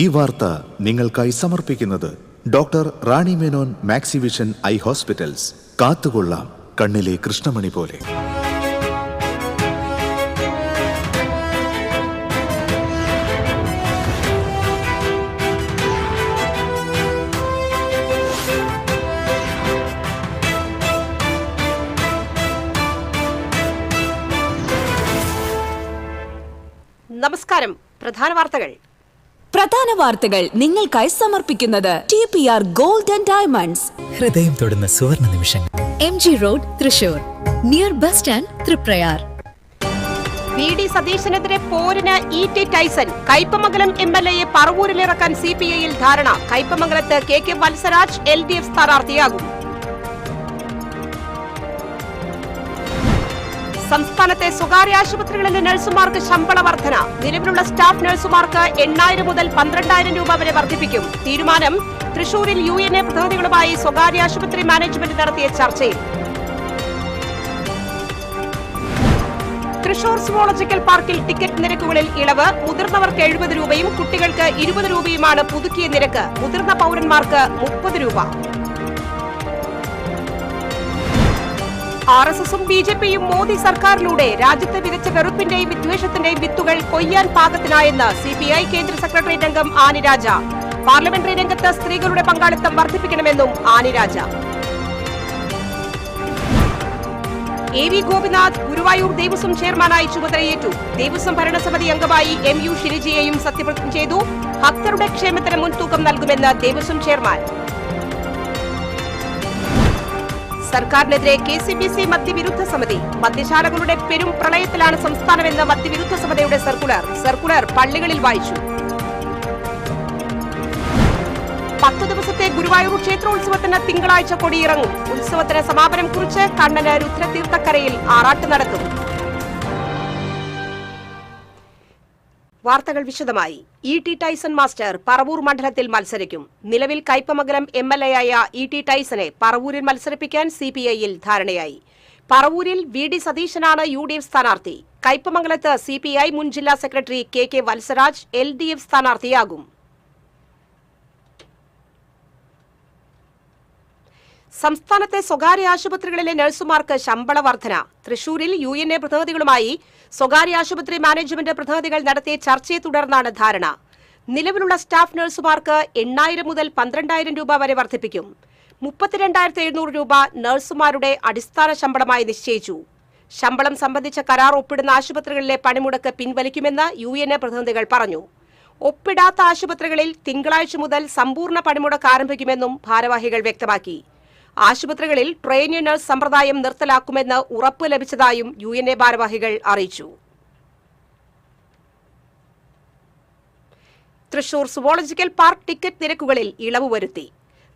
ഈ വാർത്ത നിങ്ങൾക്കായി സമർപ്പിക്കുന്നത് doctor Rani Menon Maxivision I hospitals. കാത്തുകൊള്ളാം കണ്ണിലെ കൃഷ്ണമണി പോലെ. നമസ്കാരം. പ്രധാന വാർത്തകൾ നിങ്ങൾക്കായി സമർപ്പിക്കുന്നത് TPR ഗോൾഡ് ആൻഡ് ഡയമണ്ട്സ്. ഹൃദയം തൊടുന്ന സുവർണ നിമിഷങ്ങൾ. MG road, Thrissur, near bus stand, Triprayar. VD സതീശനെതിരെ പോരിന് ET ടൈസൺ. കയ്പമംഗലം MLA പറവൂരിലിറക്കാൻ CPI-യിൽ ധാരണ. കയ്പമംഗലത്ത് KK വത്സരാജ് LDF സ്ഥാനാർത്ഥിയാകും. സംസ്ഥാനത്തെ സ്വകാര്യ ആശുപത്രികളിലെ നഴ്സുമാർക്ക് ശമ്പള വർധന. നിലവിലുള്ള സ്റ്റാഫ് നഴ്സുമാർക്ക് 8,000 മുതൽ 12,000 രൂപ വരെ വർദ്ധിപ്പിക്കും. തീരുമാനം തൃശൂരിൽ UNA പ്രതിനിധികളുമായി സ്വകാര്യ ആശുപത്രി മാനേജ്മെന്റ് നടത്തിയ ചർച്ചയിൽ. തൃശൂർ സുവോളജിക്കൽ പാർക്കിൽ ടിക്കറ്റ് നിരക്കുകളിൽ ഇളവ്. മുതിർന്നവർക്ക് 70 രൂപയും കുട്ടികൾക്ക് 20 രൂപയുമാണ് പുതുക്കിയ നിരക്ക്. മുതിർന്ന പൗരന്മാർക്ക് 30 രൂപ. RSSും BJPയും മോദി സർക്കാരിലൂടെ രാജ്യത്ത് വിതച്ച വെറുപ്പിന്റെയും വിദ്വേഷത്തിന്റെയും വിത്തുകൾ കൊയ്യാൻ പാകത്തിനായെന്ന് CPI കേന്ദ്ര സെക്രട്ടേറിയറ്റ് അംഗം ആനി രാജ. പാർലമെന്ററി രംഗത്ത് സ്ത്രീകളുടെ പങ്കാളിത്തം വർദ്ധിപ്പിക്കണമെന്നും ആനി രാജ. AV ഗോപിനാഥ് ഗുരുവായൂർ ദേവസ്വം ചെയർമാനായി ചുമതലയേറ്റു. ദേവസ്വം ഭരണസമിതി അംഗമായി MU ഷിനിജിയെയും സത്യപ്രതിജ്ഞ ചെയ്തു. ഭക്തരുടെ ക്ഷേമത്തിന് മുൻതൂക്കം നൽകുമെന്ന് ദേവസ്വം ചെയർമാൻ. സർക്കാരിനെതിരെ KCBC മദ്യവിരുദ്ധ സമിതി. മദ്യശാലകളുടെ പെരും പ്രളയത്തിലാണ് സംസ്ഥാനമെന്ന് മദ്യവിരുദ്ധ സമിതിയുടെ സർക്കുലർ പള്ളികളിൽ വായിച്ചു. 10 ദിവസത്തെ ഗുരുവായൂർ ക്ഷേത്രോത്സവത്തിന് തിങ്കളാഴ്ച കൊടിയിറങ്ങും. ഉത്സവത്തിന് സമാപനം കുറിച്ച് കണ്ണന് രുദ്രതീർത്ഥക്കരയിൽ ആറാട്ട് നടത്തും. വാർത്തകൾ വിശദമായി. ET ടൈസൺ മാസ്റ്റർ പറവൂർ മണ്ഡലത്തിൽ മത്സരിക്കും. നിലവിൽ കയ്പമംഗലം MLA-യായ ET ടൈസനെ പറവൂരിൽ മത്സരിപ്പിക്കാൻ CPI-യിൽ ധാരണയായി. പറവൂരിൽ VD സതീശനാണ് UDF സ്ഥാനാർത്ഥി. കയ്പമംഗലത്ത് CPI മുൻ ജില്ലാ സെക്രട്ടറി KK വത്സരാജ് LDF സ്ഥാനാർത്ഥിയാകും. സംസ്ഥാനത്തെ സ്വകാര്യ ആശുപത്രികളിലെ നഴ്സുമാർക്ക് ശമ്പള വർധന. തൃശൂരിൽ UNA പ്രതിനിധികളുമായി സ്വകാര്യ ആശുപത്രി മാനേജ്മെന്റ് പ്രതിനിധികൾ നടത്തിയ ചർച്ചയെ തുടർന്നാണ് ധാരണ. നിലവിലുള്ള സ്റ്റാഫ് നഴ്സുമാർക്ക് 8,000 മുതൽ 12,000 രൂപ വരെ വർദ്ധിപ്പിക്കും. 32,700 രൂപ നഴ്സുമാരുടെ അടിസ്ഥാന ശമ്പളമായി നിശ്ചയിച്ചു. ശമ്പളം സംബന്ധിച്ച കരാർ ഒപ്പിടുന്ന ആശുപത്രികളിലെ പണിമുടക്ക് പിൻവലിക്കുമെന്ന് UNA പ്രതിനിധികൾ പറഞ്ഞു. ഒപ്പിടാത്ത ആശുപത്രികളിൽ തിങ്കളാഴ്ച മുതൽ സമ്പൂർണ്ണ പണിമുടക്ക് ആരംഭിക്കുമെന്നും ഭാരവാഹികൾ വ്യക്തമാക്കി. ആശുപത്രികളിൽ ട്രെയിനി നഴ്സ് സമ്പ്രദായം നിർത്തലാക്കുമെന്ന് ഉറപ്പ് ലഭിച്ചതായും UNA ഭാരവാഹികൾ അറിയിച്ചു. തൃശൂർ സുവോളജിക്കൽ പാർക്ക് ടിക്കറ്റ് നിരക്കുകളിൽ ഇളവ് വരുത്തി.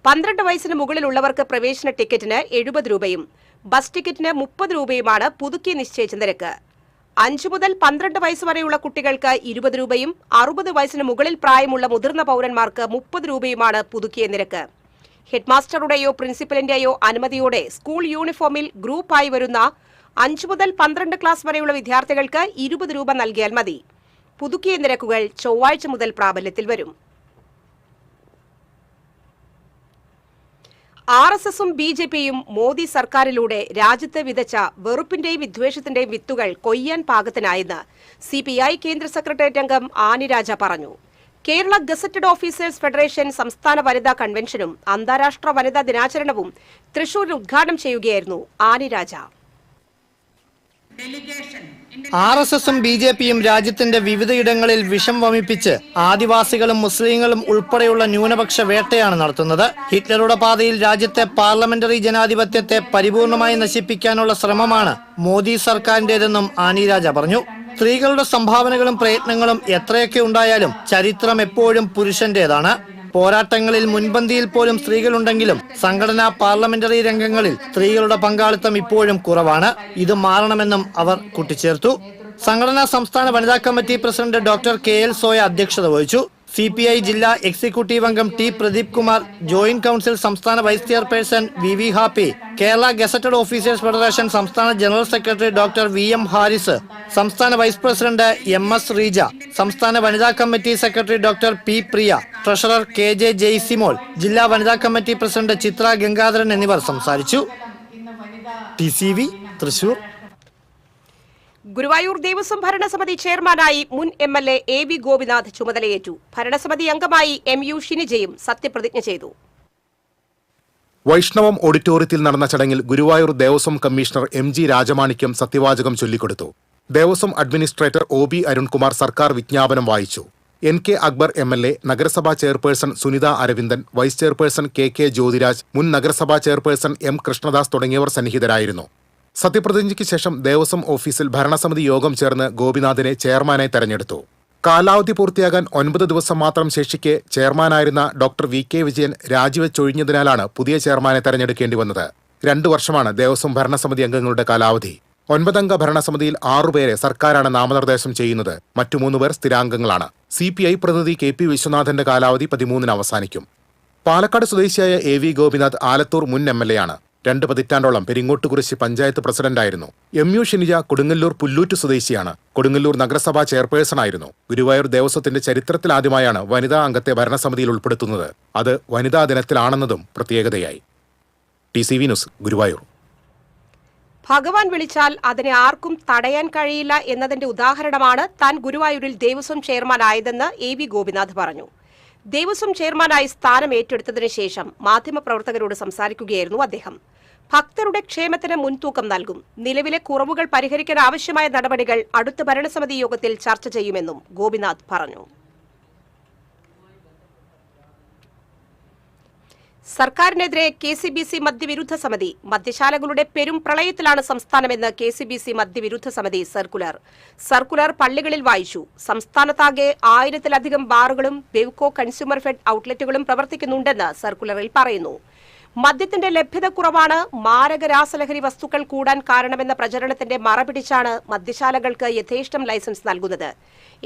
12 വയസ്സിന് മുകളിലുള്ളവർക്ക് പ്രവേശന ടിക്കറ്റിന് 70 രൂപയും ബസ് ടിക്കറ്റിന് 30 രൂപയുമാണ് പുതുക്കി നിശ്ചയിച്ച നിരക്ക്. 5 മുതൽ 12 വയസ്സ് വരെയുള്ള കുട്ടികൾക്ക് 20 രൂപയും 60 വയസ്സിന് മുകളിൽ പ്രായമുള്ള മുതിർന്ന പൗരന്മാർക്ക് 30 രൂപയുമാണ് പുതുക്കിയ നിരക്ക്. ഹെഡ്മാസ്റ്ററുടെയോ പ്രിൻസിപ്പലിന്റെയോ അനുമതിയോടെ സ്കൂൾ യൂണിഫോമിൽ ഗ്രൂപ്പായി വരുന്ന 5 മുതൽ 12 ക്ലാസ് വരെയുള്ള വിദ്യാർത്ഥികൾക്ക് 20 രൂപ നൽകിയാൽ മതി. പുതുക്കിയ നിരക്കുകൾ ചൊവ്വാഴ്ച മുതൽ പ്രാബല്യത്തിൽ വരും. RSSും BJPയും മോദി സർക്കാരിലൂടെ രാജ്യത്ത് വിതച്ച വെറുപ്പിന്റെയും വിദ്വേഷത്തിന്റെയും വിത്തുകൾ കൊയ്യാൻ പാകത്തിനായെന്ന് CPI കേന്ദ്ര സെക്രട്ടേറിയറ്റ് അംഗം ആനി രാജ പറഞ്ഞു. കേരള ഗസറ്റഡ് ഓഫീസേഴ്സ് ഫെഡറേഷൻ സംസ്ഥാന വനിതാ കൺവെൻഷനും അന്താരാഷ്ട്ര വനിതാ ദിനാചരണവും തൃശൂരിൽ ഉദ്ഘാടനം ചെയ്യുകയായിരുന്നു ആനി രാജ. RSSും BJPയും രാജ്യത്തിന്റെ വിവിധയിടങ്ങളിൽ വിഷം വമിപ്പിച്ച് ആദിവാസികളും മുസ്ലിങ്ങളും ഉൾപ്പെടെയുള്ള ന്യൂനപക്ഷ വേട്ടയാണ് നടത്തുന്നത്. ഹിറ്റ്ലറുടെ പാതയിൽ രാജ്യത്തെ പാർലമെന്ററി ജനാധിപത്യത്തെ പരിപൂർണമായി നശിപ്പിക്കാനുള്ള ശ്രമമാണ് മോദി സർക്കാരിന്റേതെന്നും ആനി രാജ പറഞ്ഞു. സ്ത്രീകളുടെ സംഭാവനകളും പ്രയത്നങ്ങളും എത്രയൊക്കെ ഉണ്ടായാലും ചരിത്രം എപ്പോഴും പുരുഷന്റേതാണ്. പോരാട്ടങ്ങളിൽ മുൻപന്തിയിൽ പോലും സ്ത്രീകളുണ്ടെങ്കിലും സംഘടനാ പാർലമെന്ററി രംഗങ്ങളിൽ സ്ത്രീകളുടെ പങ്കാളിത്തം ഇപ്പോഴും കുറവാണ്. ഇത് മാറണമെന്നും അവർ കൂട്ടിച്ചേർത്തു. സംഘടനാ സംസ്ഥാന വനിതാ committee president doctor KL Soya അധ്യക്ഷത വഹിച്ചു. CPI ജില്ലാ എക്സിക്യൂട്ടീവ് അംഗം T Pradeep Kumar, joint council സംസ്ഥാന vice chairperson VV Happy, Kerala gazetted officers federation സംസ്ഥാന general secretary doctor VM Haris, സംസ്ഥാന വൈസ് പ്രസിഡന്റ് MS റീജ, സംസ്ഥാന വനിതാ committee secretary doctor P Priya, treasurer KJ Jaisymol, ജില്ലാ വനിതാ കമ്മിറ്റി പ്രസിഡന്റ് ചിത്ര ഗംഗാധരൻ എന്നിവർ സംസാരിച്ചു. TCV തൃശൂർ. ഗുരുവായൂർ ദേവസ്വം ഭരണസമിതി ചെയർമാനായി മുൻ MLA AV ഗോപിനാഥ് ചുമതലയേറ്റു. ഭരണസമിതി അംഗമായി MU ഷിനിജയും സത്യപ്രതിജ്ഞ ചെയ്തു. വൈഷ്ണവം ഓഡിറ്റോറിയത്തിൽ നടന്ന ചടങ്ങിൽ ഗുരുവായൂർ ദേവസ്വം കമ്മീഷണർ MG രാജമാണിക്യം സത്യവാചകം ചൊല്ലിക്കൊടുത്തു. ദേവസ്വം അഡ്മിനിസ്ട്രേറ്റർ OB അരുൺകുമാർ സർക്കാർ വിജ്ഞാപനം വായിച്ചു. NK അക്ബർ MLA, നഗരസഭാ chairperson Sunitha Aravindan, vice chairperson KK Jyothiraj, മുൻ നഗരസഭാ ചെയർപേഴ്സൺ M കൃഷ്ണദാസ് തുടങ്ങിയവർ സന്നിഹിതരായിരുന്നു. സത്യപ്രതിജ്ഞയ്ക്ക് ശേഷം ദേവസ്വം ഓഫീസിൽ ഭരണസമിതി യോഗം ചേർന്ന് ഗോപിനാഥിനെ ചെയർമാനായി തെരഞ്ഞെടുത്തു. കാലാവധി പൂർത്തിയാകാൻ 9 ദിവസം മാത്രം ശേഷിക്കെ ചെയർമാനായിരുന്ന ഡോക്ടർ VK വിജയൻ രാജിവെച്ചൊഴിഞ്ഞതിനാലാണ് പുതിയ ചെയർമാനെ തെരഞ്ഞെടുക്കേണ്ടി വന്നത്. 2 വർഷമാണ് ദേവസ്വം ഭരണസമിതി അംഗങ്ങളുടെ കാലാവധി. 9 അംഗ ഭരണസമിതിയിൽ 6 പേരെ സർക്കാരാണ് നാമനിർദ്ദേശം ചെയ്യുന്നത്. മറ്റു 3 പേർ സ്ഥിരാംഗങ്ങളാണ്. CPI പ്രതിനിധി KP വിശ്വനാഥന്റെ കാലാവധി 13-ന് അവസാനിക്കും. പാലക്കാട് സ്വദേശിയായ AV ഗോപിനാഥ് ആലത്തൂർ മുൻ MLA ആണ്. 2 പതിറ്റാണ്ടോളം പെരിങ്ങോട്ടുകുറിശി പഞ്ചായത്ത് പ്രസിഡന്റായിരുന്നു. MU ഷിനിജ കൊടുങ്ങല്ലൂർ പുല്ലൂറ്റ് സ്വദേശിയാണ്. കൊടുങ്ങല്ലൂർ നഗരസഭാ ചെയർപേഴ്സണായിരുന്നു. ഗുരുവായൂർ ദേവസ്വത്തിന്റെ ചരിത്രത്തിലാദ്യമായാണ് വനിതാ അംഗത്തെ ഭരണസമിതിയിൽ ഉൾപ്പെടുത്തുന്നത്. അത് വനിതാ ദിനത്തിലാണെന്നതും പ്രത്യേകതയായി. TCV news, Guruvayur. ഭഗവാൻ വിളിച്ചാൽ അതിനെ ആർക്കും തടയാൻ കഴിയില്ല എന്നതിന്റെ ഉദാഹരണമാണ് താൻ ഗുരുവായൂരിൽ ദേവസ്വം ചെയർമാനായതെന്ന് AV ഗോപിനാഥ് പറഞ്ഞു. ദേവസ്വം ചെയർമാനായി സ്ഥാനം ഏറ്റെടുത്തതിനു ശേഷം മാധ്യമപ്രവർത്തകരോട് സംസാരിക്കുകയായിരുന്നു അദ്ദേഹം. ഭക്തരുടെ ക്ഷേമത്തിന് മുൻതൂക്കം നൽകും. നിലവിലെ കുറവുകൾ പരിഹരിക്കാൻ ആവശ്യമായ നടപടികൾ അടുത്ത ഭരണസമിതി യോഗത്തിൽ ചർച്ച ചെയ്യുമെന്നും ഗോപിനാഥ് പറഞ്ഞു. സർക്കാരിനെതിരെ KCBC മദ്യവിരുദ്ധ സമിതി. മദ്യശാലകളുടെ പെരും പ്രളയത്തിലാണ് സംസ്ഥാനമെന്ന് KCBC മദ്യവിരുദ്ധ സമിതി സർക്കുലർ പള്ളികളിൽ വായിച്ചു. സംസ്ഥാനത്താകെ 1000-ലധികം ബാറുകളും ബെവ്കോ കൺസ്യൂമർ ഫെഡ് ഔട്ട്ലെറ്റുകളും പ്രവർത്തിക്കുന്നുണ്ടെന്ന് സർക്കുലറിൽ പറയുന്നു. മദ്യത്തിന്റെ ലഭ്യത കുറവാണ് മാരക രാസലഹരി വസ്തുക്കൾ കൂടാൻ കാരണമെന്ന പ്രചരണത്തിന്റെ മറപിടിച്ചാണ് മദ്യശാലകൾക്ക് യഥേഷ്ടം ലൈസൻസ് നൽകുന്നത്.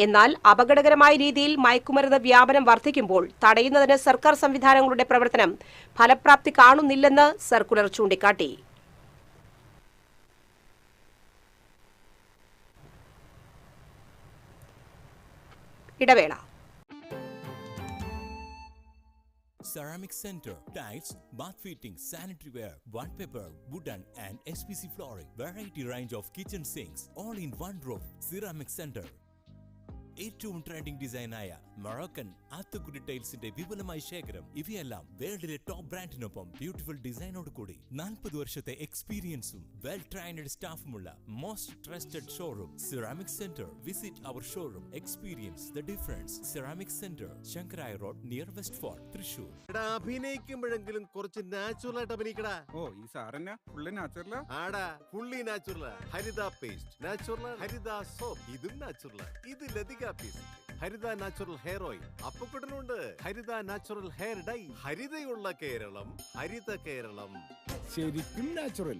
എന്നാൽ അപകടകരമായ രീതിയിൽ മയക്കുമരുന്ന് വ്യാപനം വർദ്ധിക്കുമ്പോൾ തടയുന്നതിന് സർക്കാർ സംവിധാനങ്ങളുടെ പ്രവർത്തനം ഫലപ്രാപ്തി കാണുന്നില്ലെന്ന് സർക്കുലർ ചൂണ്ടിക്കാട്ടി. ഇടവേള. Ceramic Center, tiles, bath fittings, sanitary ware, wallpaper, wooden and SPC flooring, variety range of kitchen sinks, all in one roof. Ceramic Center. ഏറ്റവും ട്രെൻഡിംഗ് ഡിസൈനായ മൊറോക്കൻ ആത്തുകുടി ടൈൽസിന്റെ വിപുലമായ ശേഖരം. ഇവയെല്ലാം വേൾഡിലെ ടോപ്പ് ബ്രാൻഡിനൊപ്പം ബ്യൂട്ടിഫുൾ ഡിസൈനോട് കൂടി 40 വർഷത്തെ എക്സ്പീരിയൻസും വെൽ ട്രെയിൻഡ് സ്റ്റാഫുമുള്ള most trusted showroom ceramic centre. Visit our showroom, experience the difference. Ceramic centre, Sankaraya road, near West Fort, Thrissur. അഭിനയിക്കുമ്പോഴെങ്കിലും കുറച്ച് നാച്ചുറൽ ആയിട്ട് അഭിനയിക്കടാ. ഓ, ഈ സാറന്നെ ഫുള്ള് നാച്ചുറലാ? ആടാ, ഫുള്ളി നാച്ചുറലാ. ഹരിത പേസ്റ്റ് നാച്ചുറൽ, ഹരിത സോപ്പ് ഇതും നാച്ചുറൽ. ഇത് ലതിക പേസ്റ്റ്, ഹരിത നാച്ചുറൽ ഹെയർ ഓയിൽ, അപ്പക്കുട്ടനുണ്ട് ഹരിത natural hair dye. ഹരിതയുള്ള Keralam, Haritha Keralam, ശരിക്കും natural.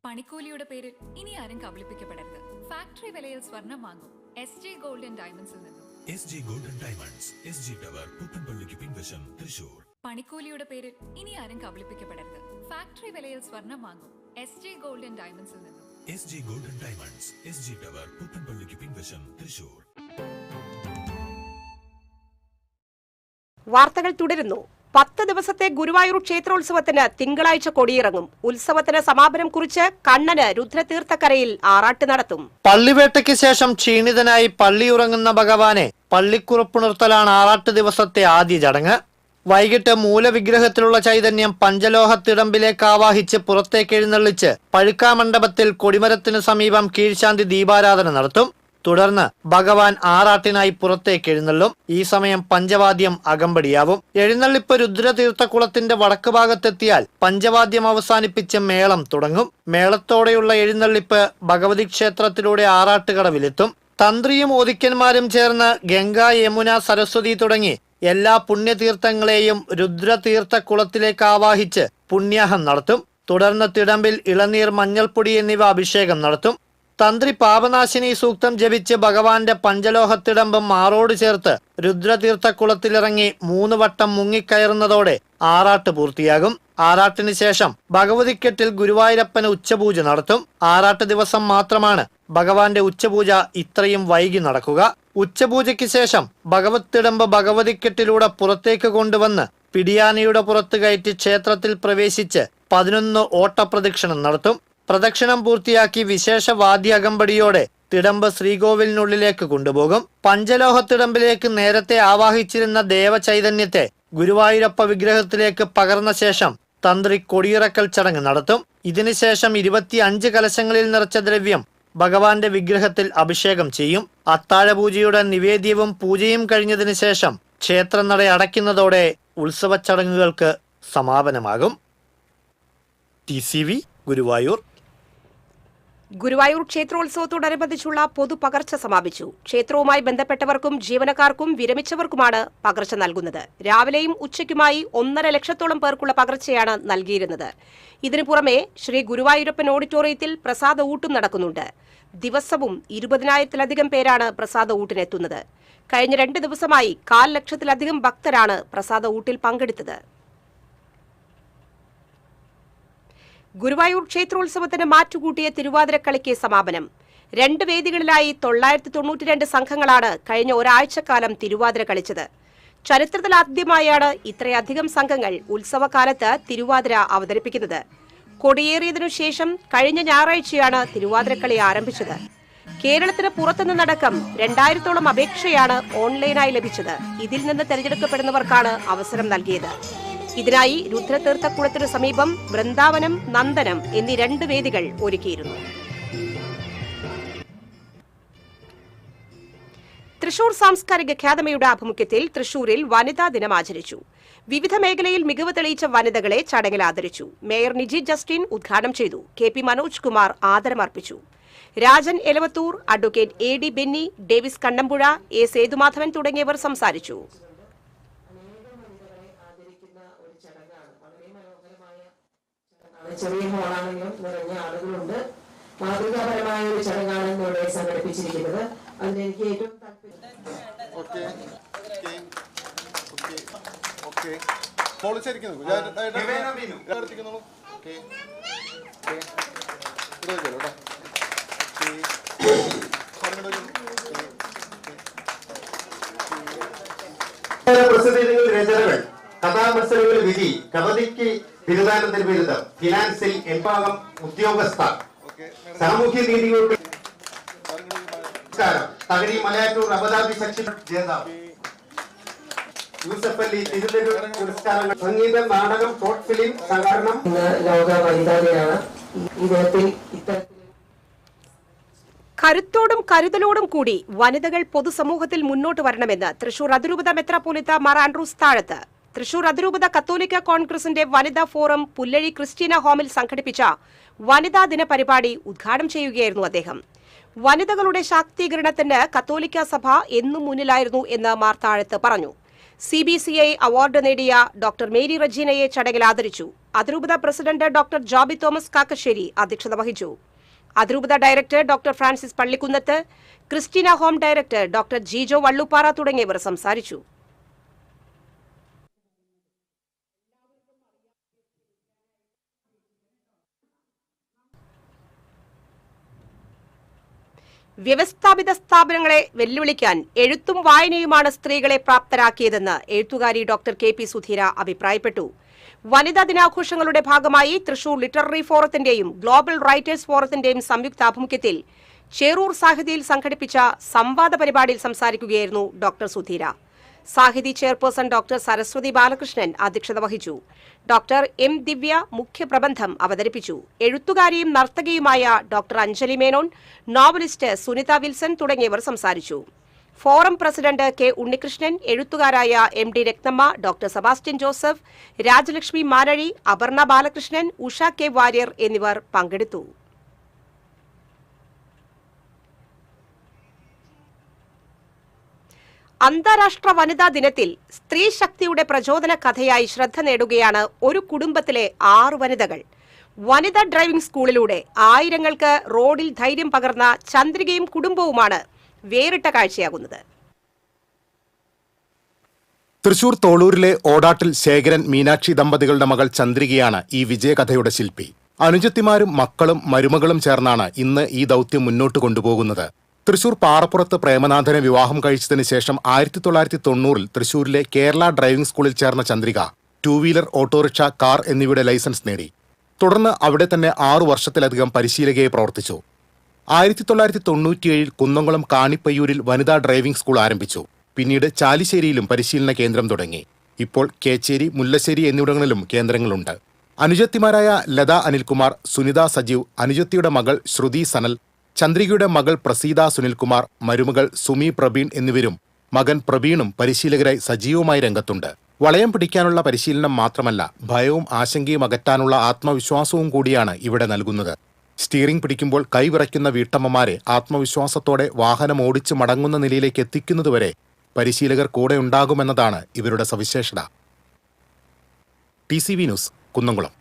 പണിക്കൂലിയുടെ പേരിൽ ഇനി ആരും കബളിപ്പിക്കപ്പെടരുത്. ഫാക്ടറി വിലയിൽ സ്വർണം വാങ്ങും SG ഗോൾഡൻ ഡയമണ്ട്സിൽ നിന്നും. SG golden diamonds, SG tower, പുത്തൻപള്ളിക്ക് പിൻവശം, തൃശൂർ. പണിക്കൂലിയുടെ പേരിൽ ഇനി ആരും കബളിപ്പിക്കപ്പെടരുത്. ഫാക്ടറി വിലയിൽ സ്വർണം വാങ്ങും SG ഗോൾഡൻ ഡയമണ്ട്സിൽ നിന്നും. SG golden diamonds, SG tower, പുത്തൻപള്ളിക്ക് പിൻവശം, തൃശൂർ. വാർത്തകൾ തുടരുന്നു. 10 ദിവസത്തെ ഗുരുവായൂർ ക്ഷേത്രോത്സവത്തിന് തിങ്കളാഴ്ച കൊടിയിറങ്ങും. ഉത്സവത്തിന് സമാപനം കുറിച്ച് കണ്ണന് രുദ്രതീർത്ഥക്കരയിൽ ആറാട്ട് നടത്തും. പള്ളിവേട്ടയ്ക്ക് ശേഷം ക്ഷീണിതനായി പള്ളിയുറങ്ങുന്ന ഭഗവാനെ പള്ളിക്കുറപ്പുണർത്തലാണ് ആറാട്ട് ദിവസത്തെ ആദ്യ ചടങ്ങ്. വൈകിട്ട് മൂലവിഗ്രഹത്തിലുള്ള ചൈതന്യം പഞ്ചലോഹത്തിടമ്പിലേക്ക് ആവാഹിച്ച് പുറത്തേക്ക് എഴുന്നള്ളിച്ച് പഴുക്കാമണ്ഡപത്തിൽ കൊടിമരത്തിനു സമീപം കീഴ്ശാന്തി ദീപാരാധന നടത്തും. തുടർന്ന് ഭഗവാൻ ആറാട്ടിനായി പുറത്തേക്ക് എഴുന്നള്ളും. ഈ സമയം പഞ്ചവാദ്യം അകമ്പടിയാവും. എഴുന്നള്ളിപ്പ് രുദ്രതീർത്ഥക്കുളത്തിന്റെ വടക്ക് ഭാഗത്തെത്തിയാൽ പഞ്ചവാദ്യം അവസാനിപ്പിച്ച് മേളം തുടങ്ങും. മേളത്തോടെയുള്ള എഴുന്നള്ളിപ്പ് ഭഗവതി ക്ഷേത്രത്തിലൂടെ ആറാട്ടുകടവിലെത്തും. തന്ത്രിയും ഓദിക്കന്മാരും ചേർന്ന് ഗംഗ, യമുന, സരസ്വതി തുടങ്ങി എല്ലാ പുണ്യതീർത്ഥങ്ങളെയും രുദ്രതീർത്ഥക്കുളത്തിലേക്ക് ആവാഹിച്ച് പുണ്യാഹം നടത്തും. തുടർന്ന് തിടമ്പിൽ ഇളനീർ, മഞ്ഞൾപ്പൊടി എന്നിവ അഭിഷേകം നടത്തും. തന്ത്രി പാപനാശിനി സൂക്തം ജപിച്ച് ഭഗവാന്റെ പഞ്ചലോഹത്തിടമ്പ് മാറോട് ചേർത്ത് രുദ്രതീർത്ഥക്കുളത്തിലിറങ്ങി 3 വട്ടം മുങ്ങിക്കയറുന്നതോടെ ആറാട്ട് പൂർത്തിയാകും. ആറാട്ടിന് ശേഷം ഭഗവതിക്കെട്ടിൽ ഗുരുവായൂരപ്പന് ഉച്ചപൂജ നടത്തും. ആറാട്ട് ദിവസം മാത്രമാണ് ഭഗവാന്റെ ഉച്ചപൂജ ഇത്രയും വൈകി നടക്കുക. ഉച്ചപൂജയ്ക്ക് ശേഷം ഭഗവത്തിടമ്പ് ഭഗവതിക്കെട്ടിലൂടെ പുറത്തേക്ക് കൊണ്ടുവന്ന് പിടിയാനയുടെ പുറത്ത് കയറ്റി ക്ഷേത്രത്തിൽ പ്രവേശിച്ച് 11 ഓട്ടപ്രദക്ഷിണം നടത്തും. പ്രദക്ഷിണം പൂർത്തിയാക്കി വിശേഷ വാദ്യ അകമ്പടിയോടെ തിടമ്പ് ശ്രീകോവിലിനുള്ളിലേക്ക് കൊണ്ടുപോകും. പഞ്ചലോഹത്തിടമ്പിലേക്ക് നേരത്തെ ആവാഹിച്ചിരുന്ന ദേവചൈതന്യത്തെ ഗുരുവായൂരപ്പ വിഗ്രഹത്തിലേക്ക് പകർന്ന ശേഷം തന്ത്രി കൊടിയിറക്കൽ ചടങ്ങ് നടത്തും. ഇതിനുശേഷം 25 കലശങ്ങളിൽ നിറച്ച ദ്രവ്യം ഭഗവാന്റെ വിഗ്രഹത്തിൽ അഭിഷേകം ചെയ്യും. അത്താഴപൂജയുടെ നിവേദ്യവും പൂജയും കഴിഞ്ഞതിന് ശേഷം ക്ഷേത്രനട അടയ്ക്കുന്നതോടെ ഉത്സവ ചടങ്ങുകൾക്ക് സമാപനമാകും. TCV ഗുരുവായൂർ. ഗുരുവായൂർ ക്ഷേത്രോത്സവത്തോടനുബന്ധിച്ചുള്ള പൊതുപകർച്ച സമാപിച്ചു. ക്ഷേത്രവുമായി ബന്ധപ്പെട്ടവർക്കും ജീവനക്കാർക്കും വിരമിച്ചവർക്കുമാണ് പകർച്ച നൽകുന്നത്. രാവിലെയും ഉച്ചയ്ക്കുമായി 1.5 ലക്ഷത്തോളം പേർക്കുള്ള പകർച്ചയാണ് നൽകിയിരുന്നത്. ഇതിനു പുറമെ ശ്രീ ഗുരുവായൂരപ്പൻ ഓഡിറ്റോറിയത്തിൽ പ്രസാദ ഊട്ടും നടക്കുന്നുണ്ട്. ദിവസവും 20,000-ലധികം പേരാണ് പ്രസാദ ഊട്ടിനെത്തുന്നത്. കഴിഞ്ഞ 2 ദിവസമായി 1/4 ലക്ഷത്തിലധികം ഭക്തരാണ് പ്രസാദ ഊട്ടിൽ പങ്കെടുത്തത്. ഗുരുവായൂർ ക്ഷേത്രോത്സവത്തിന് മാറ്റുകൂട്ടിയ തിരുവാതിരക്കളിക്ക് സമാപനം. 2 വേദികളിലായി 992 സംഘങ്ങളാണ് കഴിഞ്ഞ ഒരാഴ്ചക്കാലം തിരുവാതിര കളിച്ചത്. ചരിത്രത്തിലാദ്യമായാണ് ഇത്രയധികം സംഘങ്ങൾ ഉത്സവകാലത്ത് തിരുവാതിര അവതരിപ്പിക്കുന്നത്. കൊടിയേറിയതിനു ശേഷം കഴിഞ്ഞ ഞായറാഴ്ചയാണ് തിരുവാതിരക്കളി ആരംഭിച്ചത്. കേരളത്തിന് പുറത്തുനിന്നടക്കം 2000-ഓളം അപേക്ഷയാണ് ഓൺലൈനായി ലഭിച്ചത്. ഇതിൽ നിന്ന് തെരഞ്ഞെടുക്കപ്പെടുന്നവർക്കാണ് അവസരം നൽകിയത്. ഇതിനായി രുദ്രതീർത്ഥക്കുളത്തിനു സമീപം വൃന്ദാവനം, നന്ദനം എന്നീ 2 വേദികൾ ഒരുക്കിയിരുന്നു. തൃശൂർ സാംസ്കാരിക അക്കാദമിയുടെ ആഭിമുഖ്യത്തിൽ തൃശൂരിൽ വനിതാ ദിനം ആചരിച്ചു. വിവിധ മേഖലയിൽ മികവ് തെളിയിച്ച വനിതകളെ ചടങ്ങിൽ ആദരിച്ചു. മേയർ നിജി ജസ്റ്റിൻ ഉദ്ഘാടനം ചെയ്തു. KP മനോജ് കുമാർ ആദരമർപ്പിച്ചു. Rajan Elavathur, advocate AD Benny, Davis Kannampuzha, A Sethumadhavan തുടങ്ങിയവർ സംസാരിച്ചു. ചെറിയ ഹോളാണെങ്കിലും നിറഞ്ഞ ആളുകളുണ്ട്. മാതൃകാപരമായ ഒരു ചടങ്ങാണ് ഇവിടെ സംഘടിപ്പിച്ചിരിക്കുന്നത്. അതിനെനിക്ക് ഏറ്റവും പ്രസിദ്ധീകരിക്കുന്ന രചനകൾ, കഥാമത്സരങ്ങളിൽ വിധി, കവിതയ്ക്ക് ബിരുദാനന്തര ബിരുദം, ഫിനാൻസിൽ എംപാകം ഉദ്യോഗസ്ഥ, സാമൂഹ്യ നീതികളുടെ തകഴി മലയാറ്റൂർ അബദാബി സെക്ഷൻ ജേതാവ്, യൂസഫ് അലി തിരുനെല്ലൂർ പുരസ്കാരങ്ങൾ, സംഗീതം, നാടകം, ഷോർട്ട് ഫിലിം, സഹകരണം. ലോക വനിതാ ദിനമാണ്. ഇദ്ദേഹത്തിൽ ഇത്തരത്തിൽ കരുത്തോടും കരുതലോടും കൂടി വനിതകൾ പൊതുസമൂഹത്തിൽ മുന്നോട്ട് വരണമെന്ന് തൃശൂർ അതിരൂപത മെത്രാപ്പോലീത്ത മാർ ആൻഡ്രൂസ് താഴത്ത്. തൃശൂർ അതിരൂപത കത്തോലിക്ക കോൺഗ്രസിന്റെ വനിതാ ഫോറം പുല്ലഴി ക്രിസ്റ്റീന ഹോമിൽ സംഘടിപ്പിച്ച വനിതാ ദിന പരിപാടി ഉദ്ഘാടനം ചെയ്യുകയായിരുന്നു അദ്ദേഹം. വനിതകളുടെ ശാക്തീകരണത്തിന് കത്തോലിക്ക സഭ എന്നും മുന്നിലായിരുന്നു എന്ന് മാർ താഴത്ത് പറഞ്ഞു. CBCI അവാർഡ് നേടിയ ഡോക്ടർ മേരി റജീനയെ ചടങ്ങിൽ ആദരിച്ചു. അതിരൂപത പ്രസിഡന്റ് ഡോക്ടർ ജോബി തോമസ് കാക്കശ്ശേരി അധ്യക്ഷത വഹിച്ചു. അതിരൂപത director doctor Francis Pallikkunnath, Christina home director doctor Jijo Valluppara തുടങ്ങിയവർ സംസാരിച്ചു. വ്യവസ്ഥാപിത സ്ഥാപനങ്ങളെ വെല്ലുവിളിക്കാൻ എഴുത്തും വായനയുമാണ് സ്ത്രീകളെ പ്രാപ്തരാക്കിയതെന്ന് എഴുത്തുകാരി ഡോക്ടർ KP സുധീര അഭിപ്രായപ്പെട്ടു. വനിതാ ദിനാഘോഷങ്ങളുടെ ഭാഗമായി തൃശൂർ ലിറ്റററി ഫോറത്തിന്റെയും ഗ്ലോബൽ റൈറ്റേഴ്സ് ഫോറത്തിന്റെയും സംയുക്താഭിമുഖ്യത്തിൽ ചേറൂർ സാഹിതിയിൽ സംഘടിപ്പിച്ച സംവാദ പരിപാടിയിൽ സംസാരിക്കുകയായിരുന്നു doctor Sudheera. Sahithi chairperson doctor Saraswathi Balakrishnan അധ്യക്ഷത വഹിച്ചു. ഡോക്ടർ M ദിവ്യ മുഖ്യപ്രബന്ധം അവതരിപ്പിച്ചു. എഴുത്തുകാരിയും നർത്തകിയുമായ doctor Anjali Menon, novelist Sunitha Wilson തുടങ്ങിയവർ സംസാരിച്ചു. ഫോറം പ്രസിഡന്റ് K ഉണ്ണികൃഷ്ണൻ, എഴുത്തുകാരായ MD Rathnamma, doctor Sebastian Joseph, Rajalakshmi Manazhi, Aparna Balakrishnan, Usha K Warrier എന്നിവർ പങ്കെടുത്തു. അന്താരാഷ്ട്ര വനിതാ ദിനത്തിൽ സ്ത്രീ ശക്തിയുടെ പ്രചോദന കഥയായി ശ്രദ്ധ നേടുകയാണ് ഒരു കുടുംബത്തിലെ 6 വനിതകൾ. വനിതാ ഡ്രൈവിംഗ് സ്കൂളിലൂടെ ആയിരങ്ങൾക്ക് റോഡിൽ ധൈര്യം പകർന്ന ചന്ദ്രികയും കുടുംബവുമാണ് വേറിട്ട കാഴ്ചയാകുന്നത്. തൃശൂർ തോളൂരിലെ ഓടാട്ടിൽ ശേഖരൻ മീനാക്ഷി ദമ്പതികളുടെ മകൾ ചന്ദ്രികയാണ് ഈ വിജയകഥയുടെ ശില്പി. അനുജത്തിമാരും മക്കളും മരുമകളും ചേർന്നാണ് ഇന്ന് ഈ ദൗത്യം മുന്നോട്ട് കൊണ്ടുപോകുന്നത്. തൃശൂർ പാറപ്പുറത്ത് പ്രേമനാഥനെ വിവാഹം കഴിച്ചതിന് ശേഷം 1990-ൽ തൃശൂരിലെ കേരള ഡ്രൈവിംഗ് സ്കൂളിൽ ചേർന്ന ചന്ദ്രിക 2 വീലർ, ഓട്ടോറിക്ഷ, കാർ എന്നിവയുടെ ലൈസൻസ് നേടി. തുടർന്ന് അവിടെ തന്നെ 6 വർഷത്തിലധികം പരിശീലകയായി പ്രവർത്തിച്ചു. 1997-ൽ കുന്നംകുളം കാണിപ്പയ്യൂരിൽ വനിതാ ഡ്രൈവിംഗ് സ്കൂൾ ആരംഭിച്ചു. പിന്നീട് ചാലിശ്ശേരിയിലും പരിശീലന കേന്ദ്രം തുടങ്ങി. ഇപ്പോൾ കേച്ചേരി, മുല്ലശ്ശേരി എന്നിവിടങ്ങളിലും കേന്ദ്രങ്ങളുണ്ട്. അനുജത്തിമാരായ ലത അനിൽകുമാർ, സുനിത സജീവ്, അനുജത്തിയുടെ മകൾ ശ്രുതി സനൽ, ചന്ദ്രികയുടെ മകൾ പ്രസീത സുനിൽകുമാർ, മരുമകൾ സുമി പ്രബീൺ എന്നിവരും മകൻ പ്രബീണും പരിശീലകരായി സജീവമായി രംഗത്തുണ്ട്. വളയം പിടിക്കാനുള്ള പരിശീലനം മാത്രമല്ല, ഭയവും ആശങ്കയും അകറ്റാനുള്ള ആത്മവിശ്വാസവും കൂടിയാണ് ഇവിടെ നൽകുന്നത്. സ്റ്റീറിംഗ് പിടിക്കുമ്പോൾ കൈവിറയ്ക്കുന്ന വീട്ടമ്മമാരെ ആത്മവിശ്വാസത്തോടെ വാഹനം ഓടിച്ച് മടങ്ങുന്ന നിലയിലേക്ക് എത്തിക്കുന്നതുവരെ പരിശീലകർ കൂടെ ഉണ്ടാകുമെന്നതാണ് ഇവരുടെ സവിശേഷത. TCV news, Kunnamkulam.